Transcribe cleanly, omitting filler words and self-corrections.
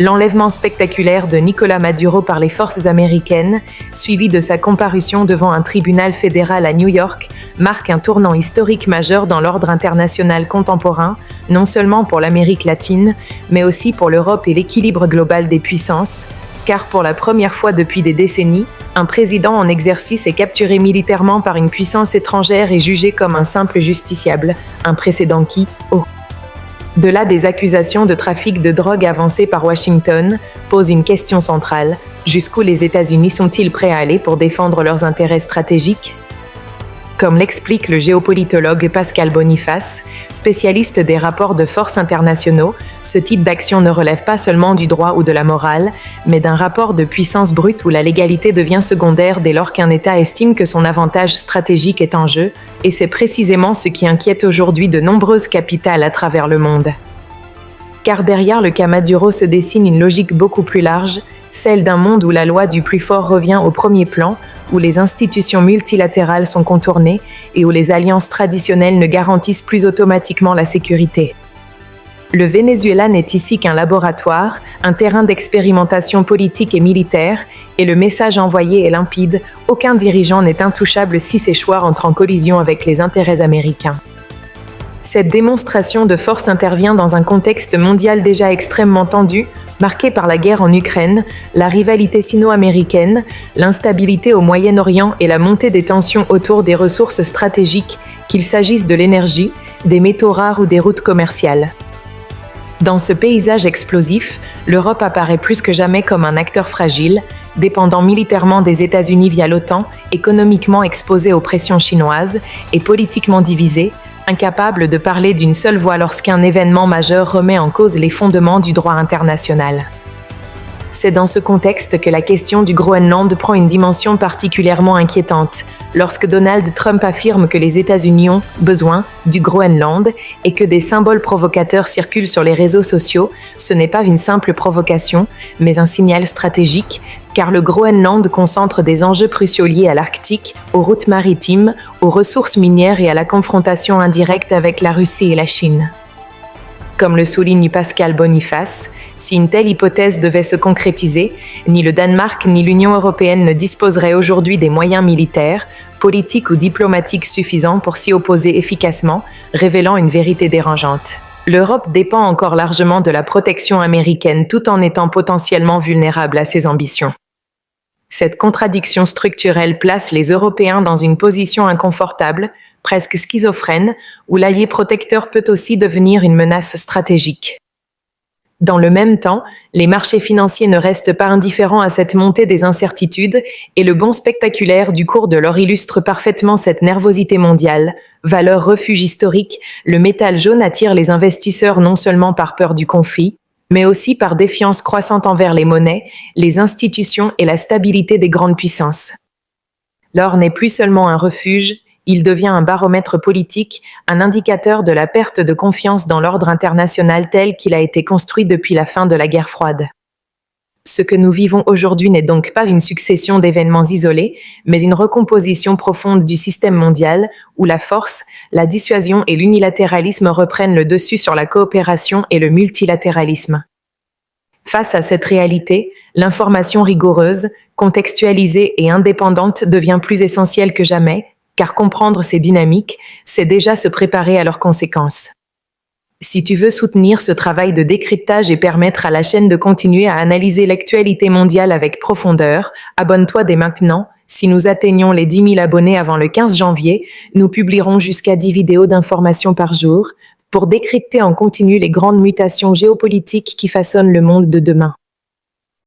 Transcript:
L'enlèvement spectaculaire de Nicolás Maduro par les forces américaines, suivi de sa comparution devant un tribunal fédéral à New York, marque un tournant historique majeur dans l'ordre international contemporain, non seulement pour l'Amérique latine, mais aussi pour l'Europe et l'équilibre global des puissances, car pour la première fois depuis des décennies, un président en exercice est capturé militairement par une puissance étrangère et jugé comme un simple justiciable, un précédent qui, au-delà des accusations de trafic de drogue avancées par Washington, pose une question centrale. Jusqu'où les États-Unis sont-ils prêts à aller pour défendre leurs intérêts stratégiques ? Comme l'explique le géopolitologue Pascal Boniface, spécialiste des rapports de force internationaux, ce type d'action ne relève pas seulement du droit ou de la morale, mais d'un rapport de puissance brute où la légalité devient secondaire dès lors qu'un État estime que son avantage stratégique est en jeu, et c'est précisément ce qui inquiète aujourd'hui de nombreuses capitales à travers le monde. Car derrière le cas Maduro se dessine une logique beaucoup plus large, celle d'un monde où la loi du plus fort revient au premier plan, où les institutions multilatérales sont contournées et où les alliances traditionnelles ne garantissent plus automatiquement la sécurité. Le Venezuela n'est ici qu'un laboratoire, un terrain d'expérimentation politique et militaire, et le message envoyé est limpide, aucun dirigeant n'est intouchable si ses choix entrent en collision avec les intérêts américains. Cette démonstration de force intervient dans un contexte mondial déjà extrêmement tendu, marqué par la guerre en Ukraine, la rivalité sino-américaine, l'instabilité au Moyen-Orient et la montée des tensions autour des ressources stratégiques, qu'il s'agisse de l'énergie, des métaux rares ou des routes commerciales. Dans ce paysage explosif, l'Europe apparaît plus que jamais comme un acteur fragile, dépendant militairement des États-Unis via l'OTAN, économiquement exposée aux pressions chinoises et politiquement divisée, incapable de parler d'une seule voix lorsqu'un événement majeur remet en cause les fondements du droit international. C'est dans ce contexte que la question du Groenland prend une dimension particulièrement inquiétante, lorsque Donald Trump affirme que les États-Unis ont besoin du Groenland et que des symboles provocateurs circulent sur les réseaux sociaux. Ce n'est pas une simple provocation, mais un signal stratégique, car le Groenland concentre des enjeux cruciaux liés à l'Arctique, aux routes maritimes, aux ressources minières et à la confrontation indirecte avec la Russie et la Chine. Comme le souligne Pascal Boniface, si une telle hypothèse devait se concrétiser, ni le Danemark ni l'Union européenne ne disposeraient aujourd'hui des moyens militaires, politiques ou diplomatiques suffisants pour s'y opposer efficacement, révélant une vérité dérangeante. L'Europe dépend encore largement de la protection américaine tout en étant potentiellement vulnérable à ses ambitions. Cette contradiction structurelle place les Européens dans une position inconfortable, presque schizophrène, où l'allié protecteur peut aussi devenir une menace stratégique. Dans le même temps, les marchés financiers ne restent pas indifférents à cette montée des incertitudes et le bond spectaculaire du cours de l'or illustre parfaitement cette nervosité mondiale. Valeur refuge historique, le métal jaune attire les investisseurs non seulement par peur du conflit, mais aussi par défiance croissante envers les monnaies, les institutions et la stabilité des grandes puissances. L'or n'est plus seulement un refuge, il devient un baromètre politique, un indicateur de la perte de confiance dans l'ordre international tel qu'il a été construit depuis la fin de la guerre froide. Ce que nous vivons aujourd'hui n'est donc pas une succession d'événements isolés, mais une recomposition profonde du système mondial où la force, la dissuasion et l'unilatéralisme reprennent le dessus sur la coopération et le multilatéralisme. Face à cette réalité, l'information rigoureuse, contextualisée et indépendante devient plus essentielle que jamais, car comprendre ces dynamiques, c'est déjà se préparer à leurs conséquences. Si tu veux soutenir ce travail de décryptage et permettre à la chaîne de continuer à analyser l'actualité mondiale avec profondeur, abonne-toi dès maintenant. Si nous atteignons les 10 000 abonnés avant le 15 janvier, nous publierons jusqu'à 10 vidéos d'informations par jour pour décrypter en continu les grandes mutations géopolitiques qui façonnent le monde de demain.